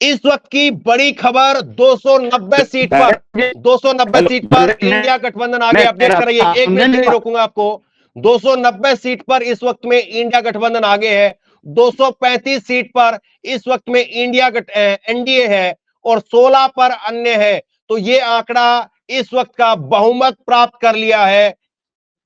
इस वक्त की बड़ी खबर 290 सीट पर 290 सीट पर इंडिया गठबंधन आगे अपडेट कर रही है। एक मिनट के लिए रोकूंगा आपको। 290 सीट पर इस वक्त में इंडिया गठबंधन आगे है। 235 सीट पर इस वक्त में इंडिया एनडीए है और 16 पर अन्य है। तो ये आंकड़ा इस वक्त का बहुमत प्राप्त कर लिया है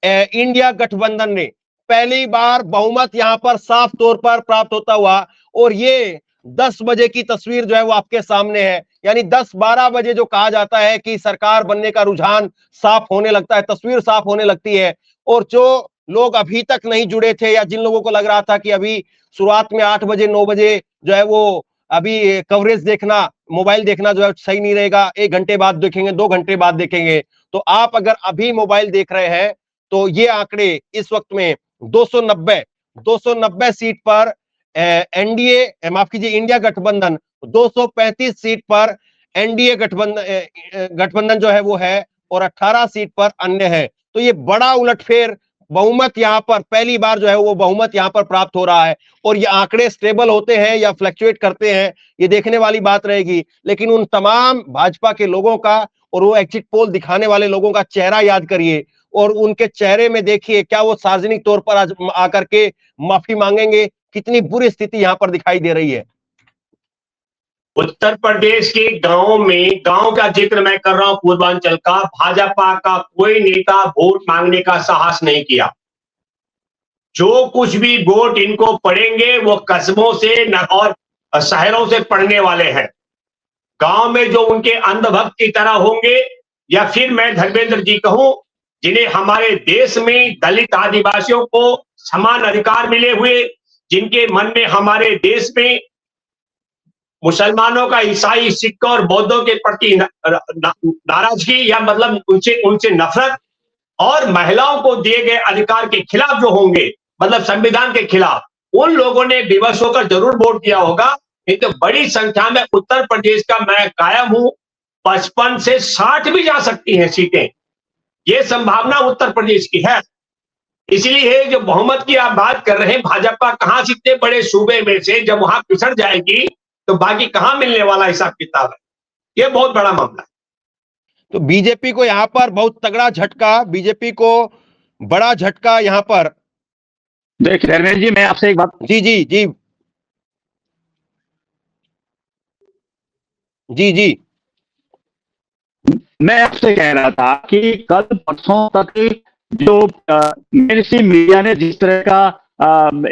इंडिया गठबंधन ने। पहली बार बहुमत यहां पर साफ तौर पर प्राप्त होता हुआ, और ये 10 बजे की तस्वीर जो है वो आपके सामने है। यानी 10-12 बजे जो कहा जाता है कि सरकार बनने का रुझान साफ होने लगता है, तस्वीर साफ होने लगती है। और जो लोग अभी तक नहीं जुड़े थे या जिन लोगों को लग रहा था कि अभी शुरुआत में 8 बजे 9 बजे जो है वो अभी कवरेज देखना, मोबाइल देखना जो है सही नहीं रहेगा, 1 घंटे बाद देखेंगे, 2 घंटे बाद देखेंगे, तो आप अगर अभी मोबाइल देख रहे हैं तो ये आंकड़े इस वक्त में 290 सीट पर एनडीए, माफ कीजिए इंडिया गठबंधन, 235 सीट पर एनडीए गठबंधन जो है वो है, और 18 सीट पर अन्य है। तो ये बड़ा उलटफेर बहुमत यहां पर पहली बार जो है वो बहुमत यहां पर प्राप्त हो रहा है। और ये आंकड़े स्टेबल होते हैं या फ्लक्चुएट करते हैं, ये देखने वाली बात रहेगी। लेकिन उन तमाम भाजपा के लोगों का और वो एग्जिट पोल दिखाने वाले लोगों का चेहरा याद करिए, और उनके चेहरे में देखिए क्या वो सार्वजनिक तौर पर आज आकर के माफी मांगेंगे। कितनी बुरी स्थिति यहां पर दिखाई दे रही है। उत्तर प्रदेश के गांवों में, गांव का जिक्र मैं कर रहा हूं पूर्वांचल का, भाजपा का कोई नेता वोट मांगने का साहस नहीं किया। जो कुछ भी वोट इनको पड़ेंगे वो कस्बों से और शहरों से पड़ने वाले हैं। गांव में जो उनके अंधभक्त की तरह होंगे, या फिर मैं धर्मेंद्र जी कहूं, जिन्हें हमारे देश में दलित आदिवासियों को समान अधिकार मिले हुए, जिनके मन में हमारे देश में मुसलमानों का, ईसाई, सिख और बौद्धों के प्रति नाराजगी या मतलब उनसे नफरत, और महिलाओं को दिए गए अधिकार के खिलाफ जो होंगे, मतलब संविधान के खिलाफ, उन लोगों ने विवश होकर जरूर वोट दिया होगा। नहीं तो बड़ी संख्या में उत्तर प्रदेश का मैं कायम हूं, 55 से 60 भी जा सकती हैं सीटें, ये संभावना उत्तर प्रदेश की है। इसलिए जो बहुमत की आप बात कर रहे हैं, भाजपा कहां से इतने बड़े सूबे में से जब वहां पिछड़ जाएगी तो बाकी कहां मिलने वाला हिसाब किताब है, ये बहुत बड़ा मामला है। तो बीजेपी को यहां पर बहुत तगड़ा झटका, बीजेपी को बड़ा झटका यहां पर। देखिए धर्मेंद्र जी, मैं आपसे एक बात, जी जी जी जी जी मैं आपसे कह रहा था कि कल परसों तक जो मेन स्ट्रीम मीडिया ने जिस तरह का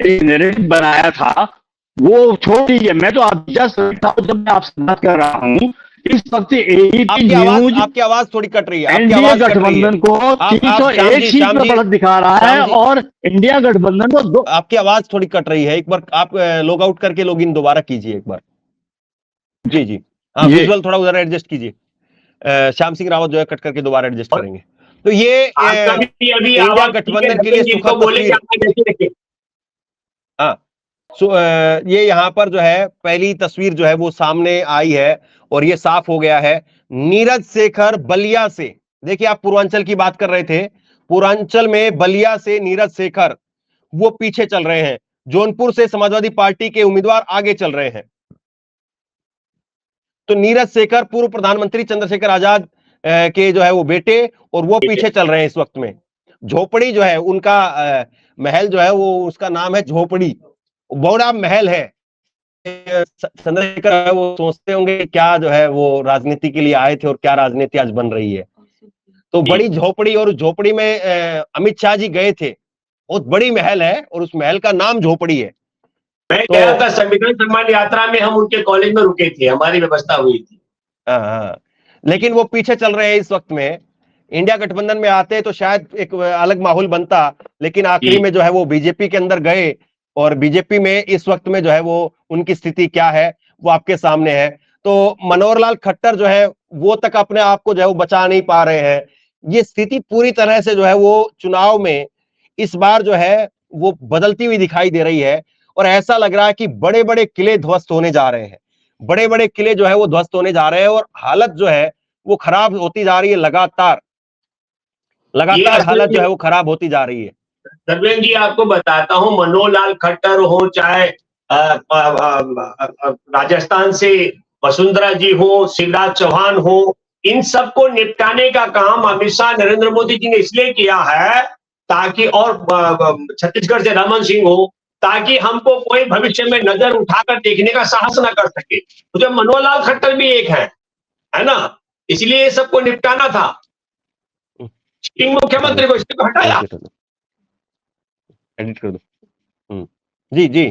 एक नैरेटिव बनाया था वो छोड़ दीजिए। मैं तो आप जस्ट था जब मैं आपसे बात कर रहा हूं, इस वक्त एबीपी न्यूज आपकी आवाज थोड़ी कट रही है। एनडीए गठबंधन को 301 सीट पर बढ़त दिखा रहा है और इंडिया गठबंधन को 2। आपकी आवाज थोड़ी कट रही है, एक बार आप लॉग आउट करके लॉग इन दोबारा कीजिए एक बार। जी जी हाँ, विजुअल थोड़ा उधर एडजस्ट कीजिए। श्याम सिंह रावत जो है कट करके दोबारा एडजस्ट करेंगे। तो ये इंडिया गठबंधन के लिए सुखद तस्वीर। हाँ, ये यहां पर जो है पहली तस्वीर जो है वो सामने आई है, और ये साफ हो गया है। नीरज शेखर बलिया से, देखिए आप पूर्वांचल की बात कर रहे थे, पूर्वांचल में बलिया से नीरज शेखर वो पीछे चल रहे हैं। जौनपुर से समाजवादी पार्टी के उम्मीदवार आगे चल रहे हैं। तो नीरज शेखर पूर्व प्रधानमंत्री चंद्रशेखर आजाद के जो है वो बेटे, और वो पीछे चल रहे हैं इस वक्त में। झोपड़ी जो है उनका महल जो है वो, उसका नाम है झोपड़ी, बड़ा महल है। चंद्रशेखर वो सोचते होंगे क्या जो है वो राजनीति के लिए आए थे और क्या राजनीति आज बन रही है। तो बड़ी झोपड़ी, और झोपड़ी में अमित शाह जी गए थे। बहुत बड़ी महल है और उस महल का नाम झोपड़ी है। मैं गया था संविधान सम्मान यात्रा में, हम उनके कॉलेज में रुके थे, हमारी व्यवस्था हुई थी। हाँ, लेकिन वो पीछे चल रहे हैं इस वक्त में। इंडिया गठबंधन में आते तो शायद एक अलग माहौल बनता, लेकिन आखिरी में जो है वो बीजेपी के अंदर गए, और बीजेपी में इस वक्त में जो है वो उनकी स्थिति क्या है वो आपके सामने है। तो मनोहर लाल खट्टर जो है वो तक अपने आप को जो है वो बचा नहीं पा रहे हैं। ये स्थिति पूरी तरह से जो है वो चुनाव में इस बार जो है वो बदलती हुई दिखाई दे रही है, और ऐसा लग रहा है कि बड़े बड़े किले ध्वस्त होने जा रहे हैं। बड़े बड़े किले जो है वो ध्वस्त होने जा रहे हैं, और हालत जो है वो खराब होती जा रही है। लगातार हालत जो है वो खराब होती जा रही है। धर्मेंद्र जी, आपको बताता हूं, मनोहर लाल खट्टर हो चाहे राजस्थान से वसुंधरा जी हो, शिवराज चौहान हो, इन सबको निपटाने का काम अमित शाह, नरेंद्र मोदी जी ने इसलिए किया है ताकि, और छत्तीसगढ़ से रमन सिंह हो, ताकि हमको कोई भविष्य में नजर उठाकर देखने का साहस ना कर सके। तो जब मनोहर लाल खट्टर भी एक है ना, इसलिए ये सबको निपटाना था। मुख्यमंत्री को इसको हटाया। एडिट कर दो। जी जी,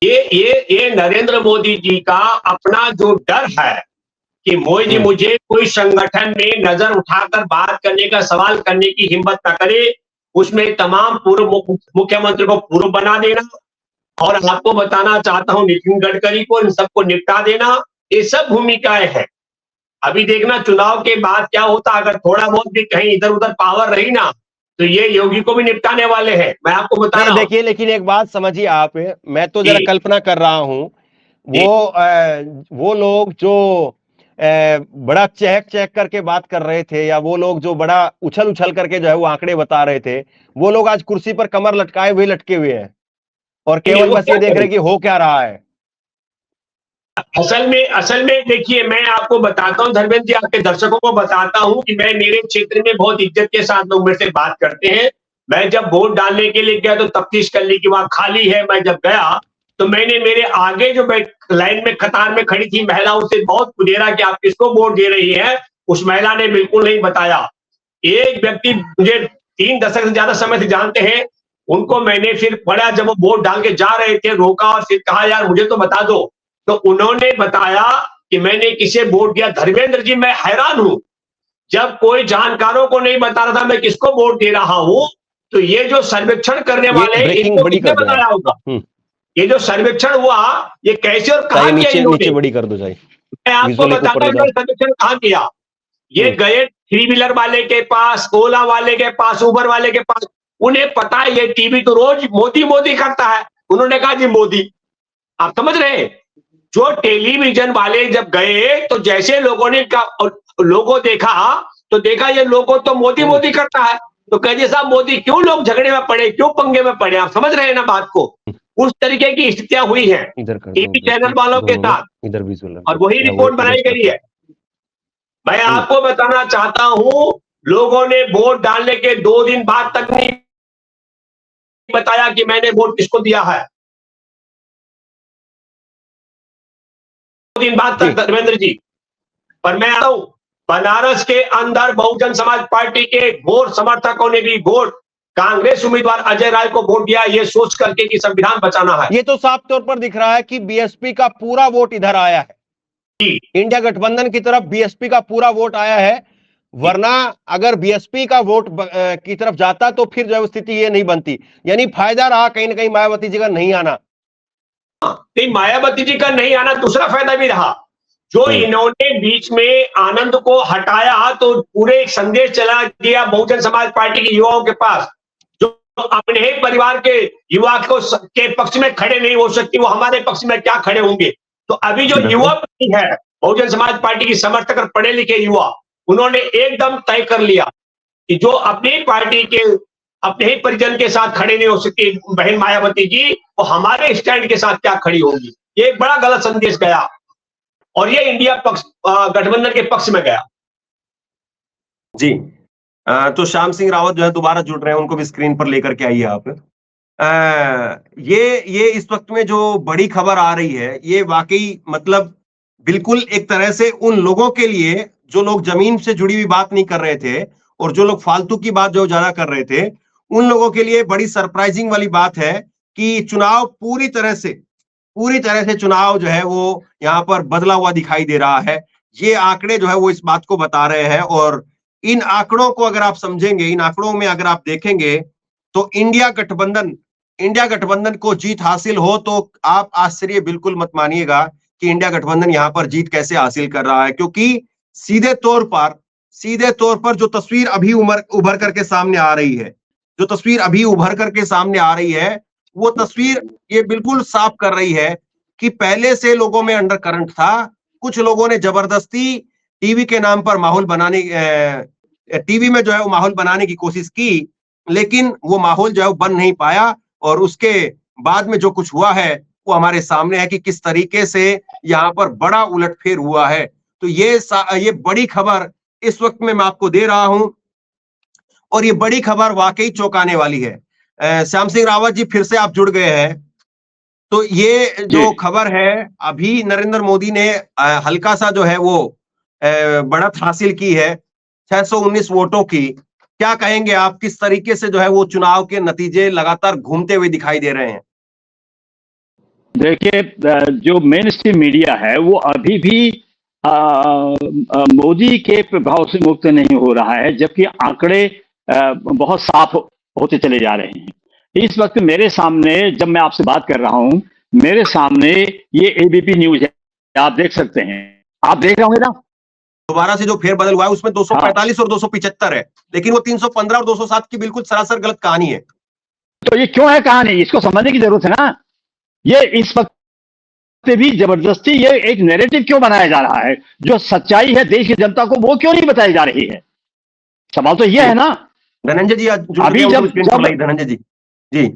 ये नरेंद्र मोदी जी का अपना जो डर है कि मोदी जी मुझे कोई संगठन में नजर उठाकर बात करने का, सवाल करने की हिम्मत न करे, उसमें तमाम पूर्व मुख्यमंत्री को पूर्व बना देना, और आपको बताना चाहता हूं नितिन गडकरी को, इन सबको निपटा देना, ये सब भूमिकाएं हैं। अभी देखना चुनाव के बाद क्या होता, अगर थोड़ा बहुत भी कहीं इधर उधर पावर रही ना, तो ये योगी को भी निपटाने वाले हैं, मैं आपको बता रहा हूं। देखिए, लेकिन एक बात समझिए आप, मैं तो जरा कल्पना कर रहा हूं, वो लोग जो बड़ा चहक करके बात कर रहे थे, या वो लोग जो बड़ा उछल करके जो है वो आंकड़े बता रहे थे, वो लोग आज कुर्सी पर कमर लटकाए हुए लटके हुए हैं और केवल बस ये देख रहे कि हो क्या रहा है। असल में देखिए, मैं आपको बताता हूं धर्मेंद्र जी, आपके दर्शकों को बताता हूं कि मैं, मेरे क्षेत्र में बहुत इज्जत के साथ लोग मेरे से बात करते हैं। मैं जब वोट डालने के लिए गया तो तफ्तीश कर ली कि वहां खाली है। मैं जब गया तो मैंने मेरे आगे जो लाइन में कतार में खड़ी थी महिलाओं से बहुत पूछा कि आप किसको वोट दे रही है। उस महिला ने बिल्कुल नहीं बताया। एक व्यक्ति मुझे 3 दशक से ज्यादा समय से जानते हैं, उनको मैंने फिर पढ़ा, जब वो वोट डाल के जा रहे थे, रोका और फिर कहा यार मुझे तो बता दो। तो उन्होंने बताया कि मैंने किसे वोट दिया। धर्मेंद्र जी, मैं हैरान हूं, जब कोई जानकारों को नहीं बता रहा था मैं किसको वोट दे रहा हूं, तो ये जो सर्वेक्षण करने वाले, इनको किसने बताया होगा? ये जो सर्वेक्षण हुआ, ये कैसे और कहां किया इन्होंने? नीचे बड़ी कर दो जाए। मैं आपको बताता हूं सर्वेक्षण कहां किया। ये गए 3 व्हीलर वाले के पास, ओला वाले के पास, उबर वाले के पास। उन्हें पता है ये टीवी तो रोज मोदी मोदी करता है। उन्होंने कहा जी मोदी। आप समझ रहे, जो टेलीविजन वाले जब गए तो जैसे लोगों ने लोगो देखा तो देखा ये लोगो तो मोदी मोदी करता है। तो कहे साहब मोदी क्यों लोग झगड़े में पड़े, क्यों पंगे में पड़े? आप समझ रहे हैं ना बात को? उस तरीके की स्थितियां हुई हैं टीवी चैनल वालों के साथ, और वही रिपोर्ट बनाई गई है। मैं आपको बताना चाहता हूं, लोगों ने वोट डालने के 2 दिन बाद तक नहीं बताया कि मैंने वोट किसको दिया है। 2 दिन बाद तक धर्मेंद्र जी। पर मैं आता हूं, बनारस के अंदर बहुजन समाज पार्टी के घोर समर्थकों ने भी वोट कांग्रेस उम्मीदवार अजय राय को वोट दिया, ये सोच करके कि संविधान बचाना है। ये तो साफ तौर पर दिख रहा है कि बीएसपी का पूरा वोट इधर आया है, इंडिया गठबंधन की तरफ बीएसपी का पूरा वोट आया है। वरना अगर बीएसपी का वोट की तरफ जाता तो फिर जो स्थिति ये नहीं बनती। यानी फायदा रहा कहीं ना कहीं मायावती जी का नहीं आना। नहीं, मायावती जी का नहीं आना दूसरा फायदा भी रहा, जो इन्होंने बीच में आनंद को हटाया तो पूरे एक संदेश चला दिया बहुजन समाज पार्टी के युवाओं के पास, जो अपने ही परिवार के युवा के पक्ष में खड़े नहीं हो सकती, वो हमारे पक्ष में क्या खड़े होंगे। तो अभी जो युवा पीढ़ी है बहुजन समाज पार्टी की समर्थक और पढ़े लिखे युवा, उन्होंने एकदम तय कर लिया कि जो अपनी पार्टी के अपने ही परिजन के साथ खड़े नहीं हो सकती बहन मायावती जी, वो हमारे स्टैंड के साथ क्या खड़ी होगी। ये एक बड़ा गलत संदेश गया और ये इंडिया पक्ष गठबंधन के पक्ष में गया। जी, तो श्याम सिंह रावत जो है दोबारा जुड़ रहे हैं, उनको भी स्क्रीन पर लेकर के आइए आप। ये इस वक्त में जो बड़ी खबर आ रही है, ये वाकई मतलब बिल्कुल एक तरह से उन लोगों के लिए जो लोग जमीन से जुड़ी हुई बात नहीं कर रहे थे और जो लोग फालतू की बात जो ज्यादा कर रहे थे, उन लोगों के लिए बड़ी सरप्राइजिंग वाली बात है कि चुनाव पूरी तरह से चुनाव जो है वो यहाँ पर बदला हुआ दिखाई दे रहा है। ये आंकड़े जो है वो इस बात को बता रहे हैं, और इन आंकड़ों को अगर आप समझेंगे, इन आंकड़ों में अगर आप देखेंगे तो इंडिया गठबंधन को जीत हासिल हो तो आप आश्चर्य बिल्कुल मत मानिएगा कि इंडिया गठबंधन यहाँ पर जीत कैसे हासिल कर रहा है। क्योंकि सीधे तौर पर जो तस्वीर अभी उभर करके सामने आ रही है, वो तस्वीर ये बिल्कुल साफ कर रही है कि पहले से लोगों में अंडर करंट था। कुछ लोगों ने जबरदस्ती टीवी के नाम पर टीवी में जो है वो माहौल बनाने की कोशिश की, लेकिन वो माहौल जो है वो बन नहीं पाया, और उसके बाद में जो कुछ हुआ है वो हमारे सामने है कि किस तरीके से यहाँ पर बड़ा उलटफेर हुआ है। तो ये बड़ी खबर इस वक्त में मैं आपको दे रहा हूं और ये बड़ी खबर वाकई चौंकाने वाली है। श्याम सिंह रावत जी फिर से आप जुड़ गए हैं। तो ये जो खबर है, अभी नरेंद्र मोदी ने हल्का सा जो है वो बढ़त हासिल की है 619 वोटों की। क्या कहेंगे आप, किस तरीके से जो है वो चुनाव के नतीजे लगातार घूमते हुए दिखाई दे रहे हैं? देखिए, जो मेन स्ट्रीम मीडिया है वो अभी भी मोदी के प्रभाव से मुक्त नहीं हो रहा है, जबकि आंकड़े बहुत साफ होते चले जा रहे हैं। इस वक्त मेरे सामने, जब मैं आपसे बात कर रहा हूं, मेरे सामने ये एबीपी न्यूज है, आप देख सकते हैं। आप देख रहे होंगे ना? दोबारा से जो फेरबदल हुआ है उसमें 245 और 275 है, लेकिन वो 315 और 207 की बिल्कुल सरासर गलत कहानी है। तो ये क्यों है कहानी, इसको समझने की जरूरत है ना। ये इस वक्त भी जबरदस्ती ये एक नैरेटिव क्यों बनाया जा रहा है? जो सच्चाई है देश की जनता को वो क्यों नहीं बताई जा रही है? सवाल तो ये है ना। धनंजय जी अभी धनंजय जी जी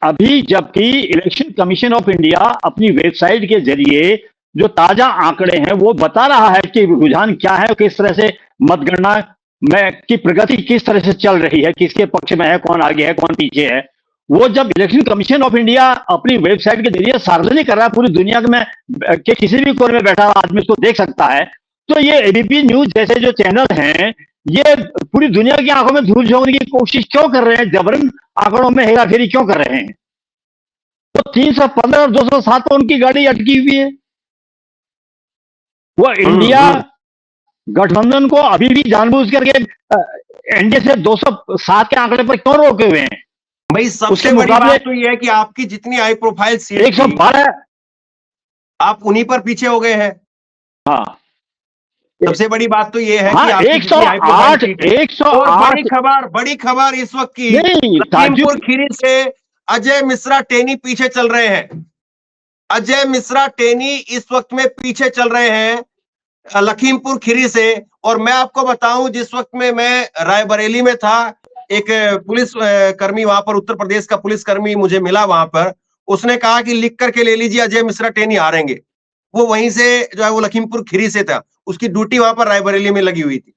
अभी जबकि इलेक्शन कमीशन ऑफ इंडिया अपनी वेबसाइट के जरिए जो ताजा आंकड़े हैं वो बता रहा है कि रुझान क्या है, किस तरह से मतगणना में की प्रगति किस तरह से चल रही है, किसके पक्ष में है, कौन आगे है, कौन पीछे है। वो जब इलेक्शन कमीशन ऑफ इंडिया अपनी वेबसाइट के जरिए सार्वजनिक कर रहा है, पूरी दुनिया में के किसी भी कोने में बैठा हुआ आदमी इसको देख सकता है, तो ये एबीपी न्यूज जैसे जो चैनल हैं ये पूरी दुनिया की आंखों में धूल झोंकने की कोशिश क्यों कर रहे हैं? जबरन आंकड़ों में हेराफेरी क्यों कर रहे हैं? तो 315 और 207 तो उनकी गाड़ी अटकी हुई है। वो इंडिया गठबंधन को अभी भी जानबूझ करके एनडीए से 207 के आंकड़े पर क्यों रोके हुए हैं? भाई सबसे बड़ी बात तो ये है कि आपकी जितनी हाई प्रोफाइल सीट 112 आप उन्हीं पर पीछे हो गए हैं। हाँ, सबसे बड़ी बात तो ये है हाँ, कि आपकी 108 बड़ी खबर इस वक्त की लखीमपुर खीरी से अजय मिश्रा टेनी पीछे चल रहे हैं। अजय मिश्रा टेनी इस वक्त में पीछे चल रहे हैं लखीमपुर खीरी से। और मैं आपको बताऊं, जिस वक्त में मैं रायबरेली में था, एक पुलिस कर्मी वहां पर, उत्तर प्रदेश का पुलिस कर्मी मुझे मिला वहां पर। उसने कहा कि लिख करके ले लीजिए, अजय मिश्रा टेनी हारेंगे। वो वहीं से जो है वो लखीमपुर खीरी से था, उसकी ड्यूटी वहां पर रायबरेली में लगी हुई थी।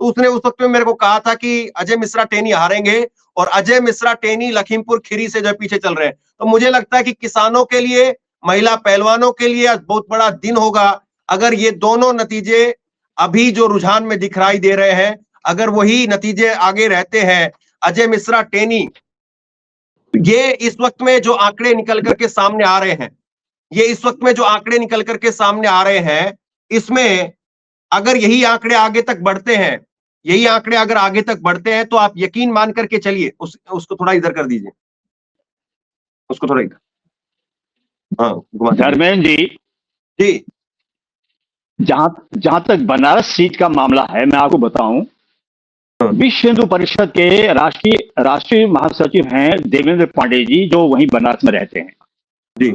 तो उसने उस वक्त में मेरे को कहा था कि अजय मिश्रा टेनी हारेंगे और अजय मिश्रा टेनी लखीमपुर खीरी से जो पीछे चल रहे हैं। तो मुझे लगता है कि किसानों के लिए, महिला पहलवानों के लिए बहुत बड़ा दिन होगा अगर ये दोनों नतीजे अभी जो रुझान में दिखाई दे रहे हैं, अगर वही नतीजे आगे रहते हैं। अजय मिश्रा टेनी, ये इस वक्त में जो आंकड़े निकल करके सामने आ रहे हैं, ये इस वक्त में जो आंकड़े निकल करके सामने आ रहे हैं, इसमें अगर यही आंकड़े आगे तक बढ़ते हैं, यही आंकड़े अगर आगे तक बढ़ते हैं, तो आप यकीन मान करके चलिए। उसको थोड़ा इधर कर दीजिए, उसको थोड़ा इधर। हाँ धर्मेंद्र जी, जहां तक बनारस सीट का मामला है, मैं आपको बताऊं, विश्व हिंदू परिषद के राष्ट्रीय महासचिव हैं देवेंद्र पांडे जी, जो वहीं बनारस में रहते हैं जी।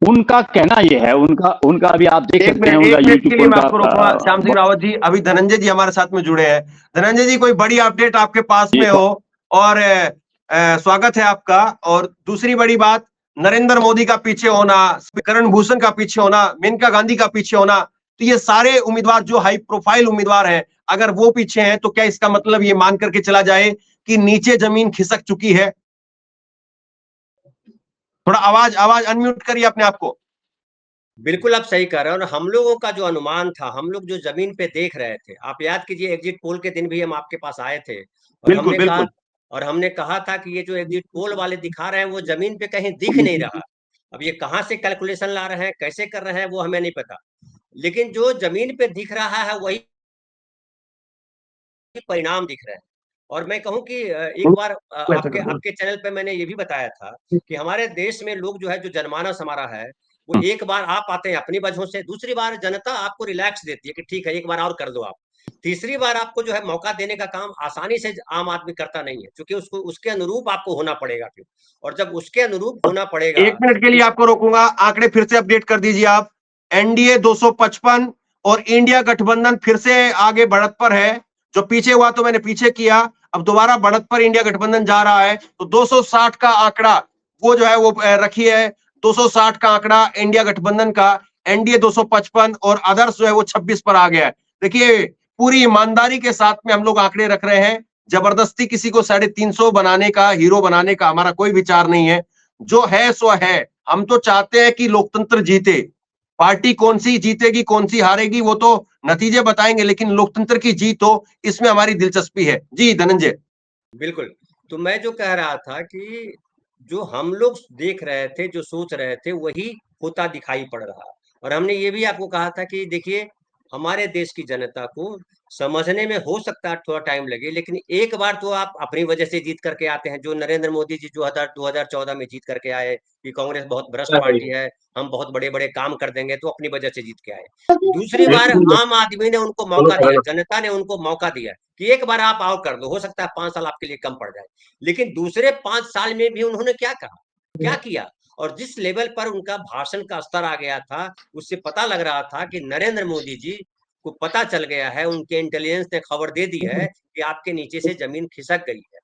उनका कहना यह है, उनका अभी आप देख सकते हैं, उनका यूट्यूब पर। श्याम सिंह रावत जी, अभी धनंजय जी हमारे साथ में जुड़े हैं। धनंजय जी, कोई बड़ी अपडेट आपके पास में हो और स्वागत है आपका। और दूसरी बड़ी बात, नरेंद्र मोदी का पीछे होना, करण भूषण का पीछे होना, मेनका गांधी का पीछे होना, तो ये सारे उम्मीदवार जो हाई प्रोफाइल उम्मीदवार हैं, अगर वो पीछे हैं, तो क्या इसका मतलब ये मान करके चला जाए कि नीचे जमीन खिसक चुकी है? थोड़ा आवाज अनम्यूट करिए अपने आप को। बिल्कुल आप सही कह रहे हैं। और हम लोगों का जो अनुमान था, हम लोग जो जमीन पे देख रहे थे, आप याद कीजिए एग्जिट पोल के दिन भी हम आपके पास आए थे और हमने कहा था कि ये जो एग्जिट पोल वाले दिखा रहे हैं वो जमीन पे कहीं दिख नहीं रहा। अब ये कहां से कैलकुलेशन ला रहे हैं, कैसे कर रहे हैं, वो हमें नहीं पता, लेकिन जो जमीन पे दिख रहा है वही परिणाम दिख रहे हैं। और मैं कहूं कि एक बार आपके चैनल पे मैंने ये भी बताया था कि हमारे देश में लोग जो है, जो जनमानस हमारा है, वो एक बार आप आते हैं अपनी वजहों से, दूसरी बार जनता आपको रिलैक्स देती है कि ठीक है एक बार और कर दो आप, तीसरी बार आपको जो है मौका देने का काम आसानी से आम आदमी करता नहीं है, क्योंकि उसको उसके अनुरूप आपको होना पड़ेगा। क्यों? और जब उसके अनुरूप होना पड़ेगा। 1 मिनट के लिए आपको रोकूंगा, आंकड़े फिर से अपडेट कर दीजिए आप। एनडीए 255 और इंडिया गठबंधन फिर से आगे बढ़त पर है। जो पीछे हुआ तो मैंने पीछे किया, अब दोबारा बढ़त पर इंडिया गठबंधन जा रहा है। तो 260 का आंकड़ा वो जो है वो रखी है 260 का आंकड़ा इंडिया गठबंधन का, एनडीए 255 और अदर्स जो है वो 26 पर आ गया है। देखिए पूरी ईमानदारी के साथ में हम लोग आंकड़े रख रहे हैं, जबरदस्ती किसी को 350 बनाने का, हीरो बनाने का हमारा कोई विचार नहीं है। जो है सो है। हम तो चाहते हैं कि लोकतंत्र जीते। पार्टी कौन सी जीतेगी कौन सी हारेगी वो तो नतीजे बताएंगे, लेकिन लोकतंत्र की जीत हो इसमें हमारी दिलचस्पी है। जी धनंजय। बिल्कुल। तो मैं जो कह रहा था कि जो हम लोग देख रहे थे, जो सोच रहे थे, वही होता दिखाई पड़ रहा। और हमने ये भी आपको कहा था कि देखिए, हमारे देश की जनता को समझने में हो सकता है थोड़ा टाइम लगे, लेकिन एक बार तो आप अपनी वजह से जीत करके आते हैं। जो नरेंद्र मोदी जी जो 2014 में जीत करके आए कि कांग्रेस बहुत भ्रष्ट पार्टी है, हम बहुत बड़े-बड़े काम कर देंगे, तो अपनी वजह से जीत के आए। दूसरी बार आम आदमी ने उनको मौका दिया, जनता ने उनको मौका दिया कि एक बार आप और कर दो, हो सकता है 5 साल आपके लिए कम पड़ जाए। लेकिन दूसरे 5 साल में भी उन्होंने क्या कहा, क्या किया? और जिस लेवल पर उनका भाषण का स्तर आ गया था, उससे पता लग रहा था कि नरेंद्र मोदी जी को पता चल गया है, उनके इंटेलिजेंस ने खबर दे दी है कि आपके नीचे से जमीन खिसक गई है।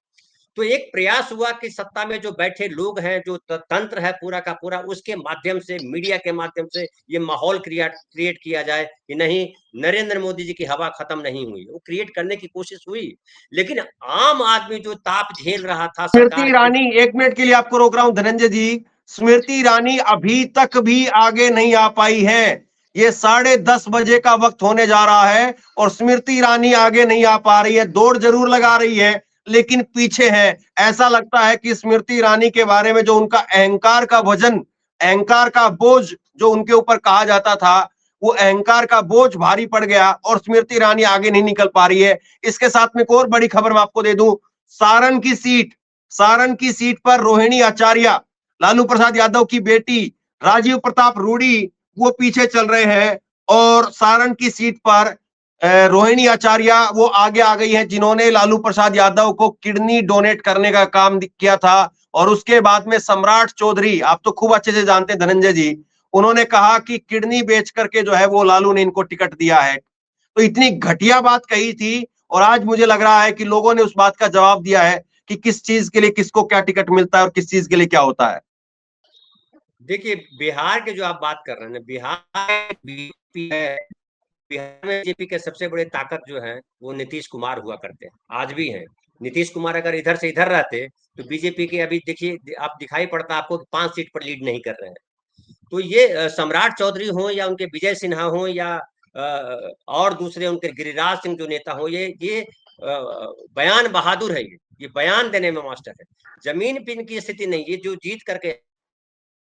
तो एक प्रयास हुआ कि सत्ता में जो बैठे लोग हैं, जो तंत्र है पूरा का पूरा, उसके माध्यम से, मीडिया के माध्यम से ये माहौल क्रिएट किया जाए कि नहीं, नरेंद्र मोदी जी की हवा खत्म नहीं हुई। वो क्रिएट करने की कोशिश हुई, लेकिन आम आदमी जो ताप झेल रहा था स्मृति सरकार के। ईरानी, 1 मिनट के लिए आपको रोक रहा हूं धनंजय जी। स्मृति ईरानी अभी तक भी आगे नहीं आ पाई है। ये 10:30 बजे का वक्त होने जा रहा है और स्मृति ईरानी आगे नहीं आ पा रही है। दौड़ जरूर लगा रही है लेकिन पीछे है। ऐसा लगता है कि स्मृति ईरानी के बारे में जो उनका अहंकार का वजन, अहंकार का बोझ जो उनके ऊपर कहा जाता था, वो अहंकार का बोझ भारी पड़ गया और स्मृति ईरानी आगे नहीं निकल पा रही है। इसके साथ में एक और बड़ी खबर मैं आपको दे दूं, सारण की सीट पर रोहिणी आचार्य, लालू प्रसाद यादव की बेटी, राजीव प्रताप रूडी, वो पीछे चल रहे हैं। और सारण की सीट पर रोहिणी आचार्य वो आगे आ गई है, जिन्होंने लालू प्रसाद यादव को किडनी डोनेट करने का काम किया था। और उसके बाद में सम्राट चौधरी, आप तो खूब अच्छे से जानते हैं धनंजय जी, उन्होंने कहा कि किडनी बेच करके जो है वो लालू ने इनको टिकट दिया है। तो इतनी घटिया बात कही थी और आज मुझे लग रहा है कि लोगों ने उस बात का जवाब दिया है कि किस चीज के लिए किसको क्या टिकट मिलता है और किस चीज के लिए क्या होता है। देखिए, बिहार के जो आप बात कर रहे हैं, बिहार बीजेपी है। बिहार में बीजेपी के सबसे बड़े ताकत जो है वो नीतीश कुमार हुआ करते हैं, आज भी हैं। नीतीश कुमार अगर इधर से इधर रहते तो बीजेपी के अभी देखिए, आप दिखाई पड़ता आपको 5 सीट पर लीड नहीं कर रहे हैं। तो ये सम्राट चौधरी हो या उनके विजय सिन्हा हो या और दूसरे उनके गिरिराज सिंह जो नेता हो, ये बयान बहादुर है। ये बयान देने में मास्टर है। जमीन पे इनकी स्थिति नहीं, ये जो जीत करके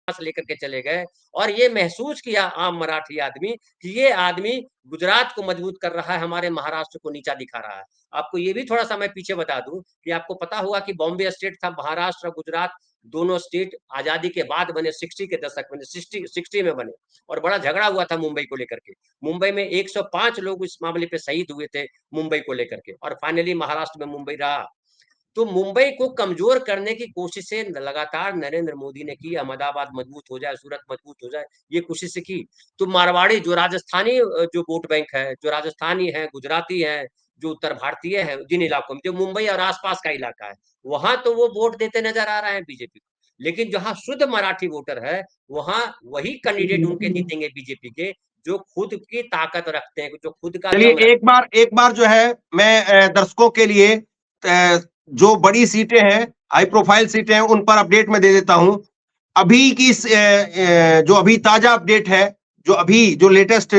लेकर के चले गए और ये महसूस किया आम मराठी आदमी कि ये आदमी गुजरात को मजबूत कर रहा है, हमारे महाराष्ट्र को नीचा दिखा रहा है। आपको ये भी थोड़ा सा मैं पीछे बता दूं कि आपको पता होगा कि बॉम्बे स्टेट था, महाराष्ट्र और गुजरात दोनों स्टेट आजादी के बाद बने, 60 के दशक में, 60 में बने। और बड़ा झगड़ा हुआ था मुंबई को लेकर के। मुंबई में 105 लोग इस मामले पे शहीद हुए थे मुंबई को लेकर के, और फाइनली महाराष्ट्र में मुंबई रहा। तो मुंबई को कमजोर करने की कोशिशें लगातार नरेंद्र मोदी ने की। अहमदाबाद मजबूत हो जाए, सूरत मजबूत हो जाए, ये कोशिश की। तो मारवाड़ी जो राजस्थानी जो वोट बैंक है, जो राजस्थानी है, गुजराती है, जो उत्तर भारतीय है, जिन इलाकों में, जो मुंबई और आसपास का इलाका है, वहां तो वो वोट देते नजर आ रहे हैं बीजेपी को। लेकिन जहां शुद्ध मराठी वोटर है, वहां वही कैंडिडेट उनके जीतेंगे बीजेपी के, जो खुद की ताकत रखते हैं, जो खुद का चलिए दम रखते हैं। एक बार जो है मैं दर्शकों के लिए जो बड़ी सीटें हैं, हाई प्रोफाइल सीटें हैं, उन पर अपडेट में दे देता हूं। अभी की जो अभी ताजा अपडेट है, जो लेटेस्ट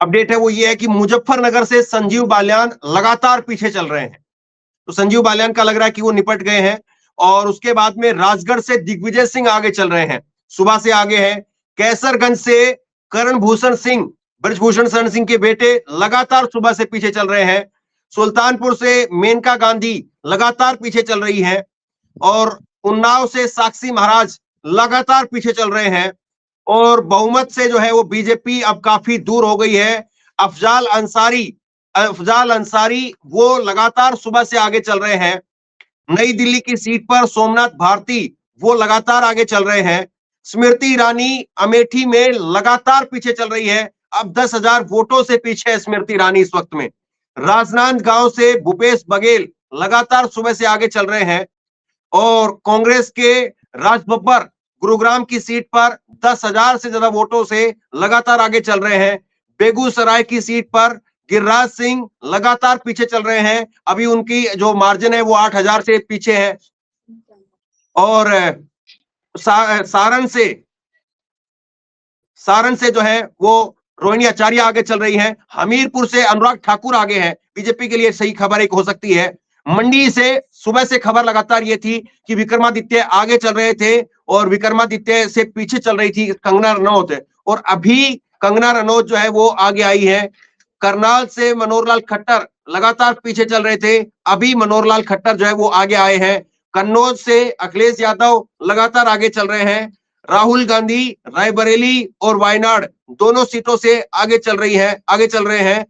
अपडेट है, वो ये है कि मुजफ्फरनगर से संजीव बालियान लगातार पीछे चल रहे हैं। तो संजीव बालियान का लग रहा है कि वो निपट गए हैं। और उसके बाद में राजगढ़ से दिग्विजय सिंह आगे चल रहे हैं, सुबह से आगे हैं। कैसरगंज से करण भूषण सिंह, ब्रजभूषण शरण सिंह के बेटे, लगातार सुबह से पीछे चल रहे हैं। सुल्तानपुर से मेनका गांधी लगातार पीछे चल रही हैं। और उन्नाव से साक्षी महाराज लगातार पीछे चल रहे हैं। और बहुमत से जो है वो बीजेपी अब काफी दूर हो गई है। अफजाल अंसारी वो लगातार सुबह से आगे चल रहे हैं। नई दिल्ली की सीट पर सोमनाथ भारती वो लगातार आगे चल रहे हैं। स्मृति ईरानी अमेठी में लगातार पीछे चल रही है, अब 10,000 वोटों से पीछे है स्मृति ईरानी इस वक्त में। राजनांदगांव से भूपेश बघेल लगातार सुबह से आगे चल रहे हैं। और कांग्रेस के राजबब्बर गुरुग्राम की सीट पर 10,000 से ज्यादा वोटों से लगातार आगे चल रहे हैं। बेगूसराय की सीट पर गिरिराज सिंह लगातार पीछे चल रहे हैं, अभी उनकी जो मार्जिन है वो 8,000 से पीछे है। और सारण से जो है वो रोहिणी आचार्य आगे चल रही हैं। हमीरपुर से अनुराग ठाकुर आगे हैं, बीजेपी के लिए सही खबर एक हो सकती है। मंडी से सुबह से खबर लगातार ये थी कि विक्रमादित्य आगे चल रहे थे और विक्रमादित्य से पीछे चल रही थी कंगना रनौत, और अभी कंगना रनौत जो है वो आगे आई है। करनाल से मनोहरलाल खट्टर लगातार पीछे चल रहे थे, अभी मनोहरलाल खट्टर जो है वो आगे आए हैं। कन्नौज से अखिलेश यादव लगातार आगे चल रहे हैं। राहुल गांधी रायबरेली और वायनाड दोनों सीटों से आगे चल रहे हैं।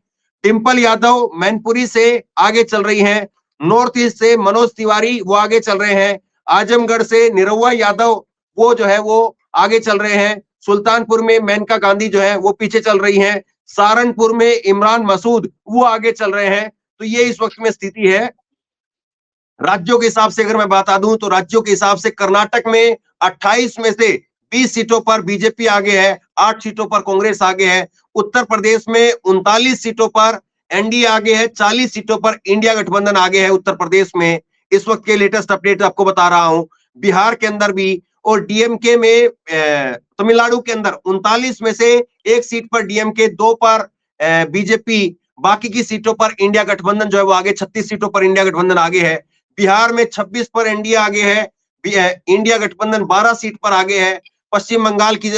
डिंपल यादव मैनपुरी से आगे चल रही हैं। नॉर्थ ईस्ट से मनोज तिवारी वो आगे चल रहे हैं। आजमगढ़ से निरहुआ यादव वो जो है वो आगे चल रहे हैं। सुल्तानपुर में मेनका गांधी जो है वो पीछे चल रही हैं। सहारनपुर में इमरान मसूद वो आगे चल रहे हैं। तो ये इस वक्त में स्थिति है। राज्यों के हिसाब से अगर मैं बता दूं तो राज्यों के हिसाब से कर्नाटक में 28 में से 20 सीटों पर बीजेपी आगे है, 8 सीटों पर कांग्रेस आगे है। उत्तर प्रदेश में 39 सीटों पर एनडीए आगे है, 40 सीटों पर इंडिया गठबंधन आगे है उत्तर प्रदेश में। इस वक्त के लेटेस्ट अपडेट आपको बता रहा हूं। बिहार के अंदर भी और डीएमके में तमिलनाडु के अंदर 39 में से 1 सीट पर डीएमके, 2 पर बीजेपी, बाकी की सीटों पर इंडिया गठबंधन जो है वो आगे, 36 सीटों पर इंडिया गठबंधन आगे है। बिहार में 26 पर एनडीए आगे है, इंडिया गठबंधन 12 सीट पर आगे है। पश्चिम बंगाल की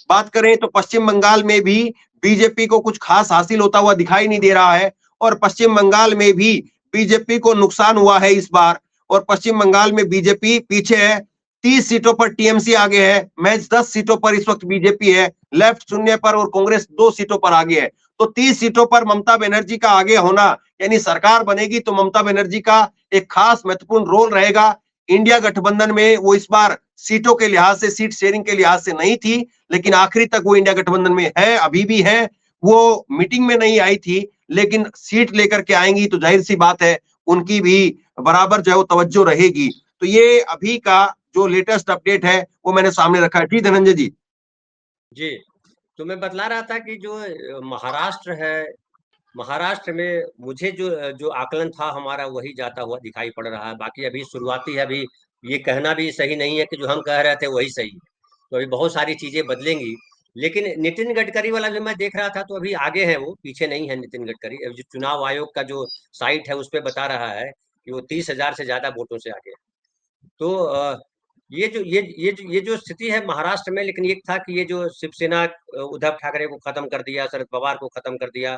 बात करें तो पश्चिम बंगाल में भी बीजेपी को कुछ खास हासिल होता हुआ दिखाई नहीं दे रहा है, और पश्चिम बंगाल में भी बीजेपी को नुकसान हुआ है इस बार, और पश्चिम बंगाल में बीजेपी पीछे है। 30 सीटों पर टीएमसी आगे है, मैच 10 सीटों पर इस वक्त बीजेपी है, लेफ्ट 0 पर और कांग्रेस 2 सीटों पर आगे है। तो 30 सीटों पर ममता बनर्जी का आगे होना, यानी सरकार बनेगी तो ममता बनर्जी का एक खास महत्वपूर्ण रोल रहेगा। इंडिया गठबंधन में वो इस बार सीटों के लिहाज से, सीट शेयरिंग के लिहाज से नहीं थी, लेकिन आखिरी तक वो इंडिया गठबंधन में है, अभी भी है। वो मीटिंग में नहीं आई थी, लेकिन सीट लेकर के आएंगी तो जाहिर सी बात है उनकी भी बराबर जो है वो तवज्जो रहेगी। तो ये अभी का जो लेटेस्ट अपडेट है वो मैंने सामने रखा है। जी धनंजय जी। जी, तो मैं बतला रहा था कि जो महाराष्ट्र है, महाराष्ट्र में मुझे जो आकलन था हमारा वही जाता हुआ दिखाई पड़ रहा है। बाकी अभी शुरुआती है, अभी ये कहना भी सही नहीं है कि जो हम कह रहे थे वही सही है। तो अभी बहुत सारी चीजें बदलेंगी। लेकिन नितिन गडकरी वाला जो मैं देख रहा था तो अभी आगे है, वो पीछे नहीं है नितिन गडकरी। अभी जो चुनाव आयोग का जो साइट है उस पर बता रहा है कि वो 30,000 से ज्यादा वोटों से आगे है। तो ये जो स्थिति है महाराष्ट्र में, लेकिन एक था कि ये जो शिवसेना उद्धव ठाकरे को खत्म कर दिया, शरद पवार को खत्म कर दिया,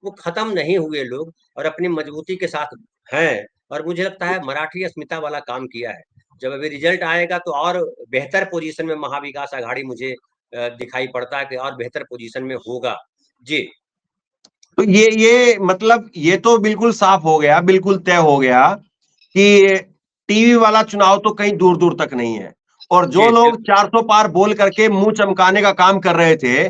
वो खत्म नहीं हुए लोग और अपनी मजबूती के साथ हैं। और मुझे लगता है मराठी अस्मिता वाला काम किया है। जब अभी रिजल्ट आएगा तो और बेहतर पोजीशन में महाविकास आघाड़ी मुझे दिखाई पड़ता है कि और बेहतर पोजीशन में होगा। जी, तो ये मतलब ये तो बिल्कुल साफ हो गया, बिल्कुल तय हो गया कि टीवी वाला चुनाव तो कहीं दूर दूर तक नहीं है। और जो लोग 400 पार बोल करके मुंह चमकाने का काम कर रहे थे,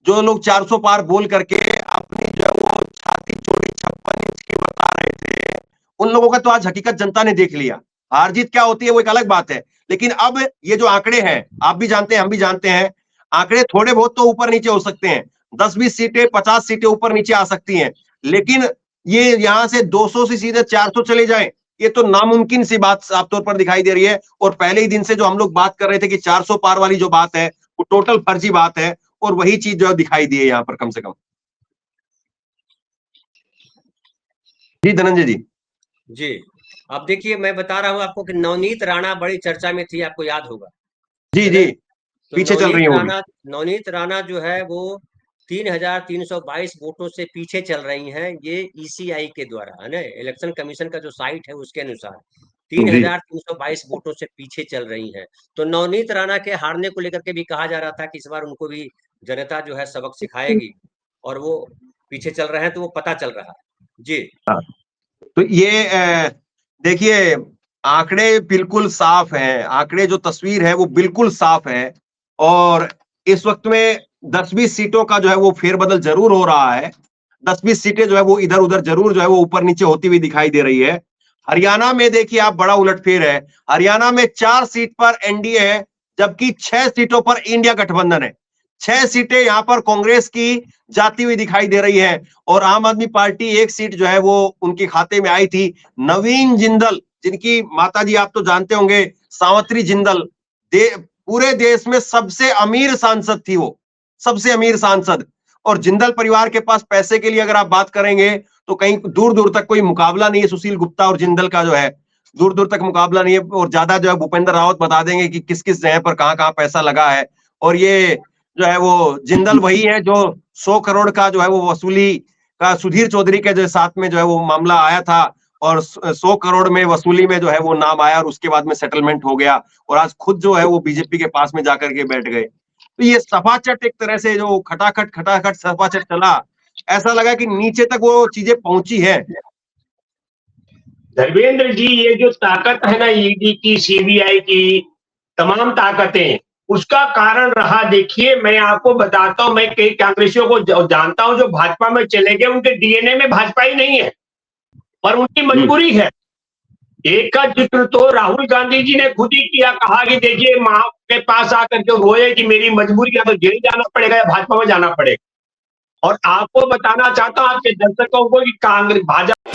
जो लोग 400 पार बोल करके अपनी जो है वो छाती चौड़ी 56 इंच की बता रहे थे, उन लोगों का तो आज हकीकत जनता ने देख लिया। हार जीत क्या होती है वो एक अलग बात है, लेकिन अब ये जो आंकड़े हैं, आप भी जानते हैं, हम भी जानते हैं, आंकड़े थोड़े बहुत तो ऊपर नीचे हो सकते हैं, 10-20 सीटें 50 सीटें ऊपर नीचे आ सकती हैं, लेकिन ये यहां से 200 से सीधे 400 चले जाएं, ये तो नामुमकिन सी बात साफ तौर पर दिखाई दे रही है। और पहले ही दिन से जो हम लोग बात कर रहे थे कि 400 पार वाली जो बात है वो टोटल फर्जी बात है, और वही चीज जो दिखाई दी है यहां पर कम से कम। जी धनंजय जी। जी, अब देखिए मैं बता रहा हूँ आपको कि नवनीत राणा बड़ी चर्चा में थी, आपको याद होगा। जी जी, तो पीछे चल रही है नवनीत राणा जो है वो 3,322 वोटों से पीछे चल रही हैं। ये ईसीआई के द्वारा है ना, इलेक्शन कमीशन का जो साइट है उसके अनुसार 3,322 वोटों से पीछे चल रही हैं। तो नवनीत राणा के हारने को लेकर के भी कहा जा रहा था कि इस बार उनको भी जनता जो है सबक सिखाएगी, और वो पीछे चल रहे हैं तो वो पता चल रहा है। जी, तो ये देखिए आंकड़े बिल्कुल साफ हैं, आंकड़े जो तस्वीर है वो बिल्कुल साफ है, और इस वक्त में 10-20 सीटों का जो है वो फेरबदल जरूर हो रहा है। 10-20 सीटें जो है वो इधर उधर जरूर जो है वो ऊपर नीचे होती हुई दिखाई दे रही है। हरियाणा में देखिए आप, बड़ा उलटफेर है। हरियाणा में 4 सीट पर एनडीए है, जबकि 6 सीटों पर इंडिया गठबंधन है। 6 सीटें यहां पर कांग्रेस की जाती हुई दिखाई दे रही है, और आम आदमी पार्टी 1 सीट जो है वो उनके खाते में आई थी। नवीन जिंदल, जिनकी माताजी आप तो जानते होंगे, सावित्री जिंदल, पूरे देश में सबसे अमीर सांसद थी वो, सबसे अमीर सांसद। और जिंदल परिवार के पास पैसे के लिए अगर आप बात करेंगे तो कहीं दूर दूर तक कोई मुकाबला नहीं है। सुशील गुप्ता और जिंदल का जो है दूर दूर तक मुकाबला नहीं है, और ज्यादा जो है भूपेंद्र रावत बता देंगे कि किस किस जगह पर कहां कहां पैसा लगा है। और ये जो है वो जिंदल वही है जो 100 करोड़ का जो है वो वसूली का सुधीर चौधरी के जो साथ में जो है वो मामला आया था, और 100 करोड़ में वसूली में जो है वो नाम आया, और उसके बाद में सेटलमेंट हो गया, और आज खुद जो है वो बीजेपी के पास में जाकर के बैठ गए। तो ये सफाचट एक तरह से जो खटाखट सफाचट चला, ऐसा लगा कि नीचे तक वो चीजें पहुंची है। धर्मेंद्र जी, ये जो ताकत है ना ईडी की, सीबीआई की, तमाम ताकतें, उसका कारण रहा, देखिए मैं आपको बताता हूं, मैं कई कांग्रेसियों को जानता हूं जो भाजपा में चले गए, उनके डीएनए में भाजपा ही नहीं है, पर उनकी मजबूरी है। एक का जिक्र तो राहुल गांधी जी ने खुद ही किया, कहा कि देखिए मां के पास आकर के रोए कि मेरी मजबूरी है, तो जेल जाना पड़ेगा या भाजपा में जाना पड़ेगा। और आपको बताना चाहता हूं आपके दर्शकों को कि कांग्रेस भाजपा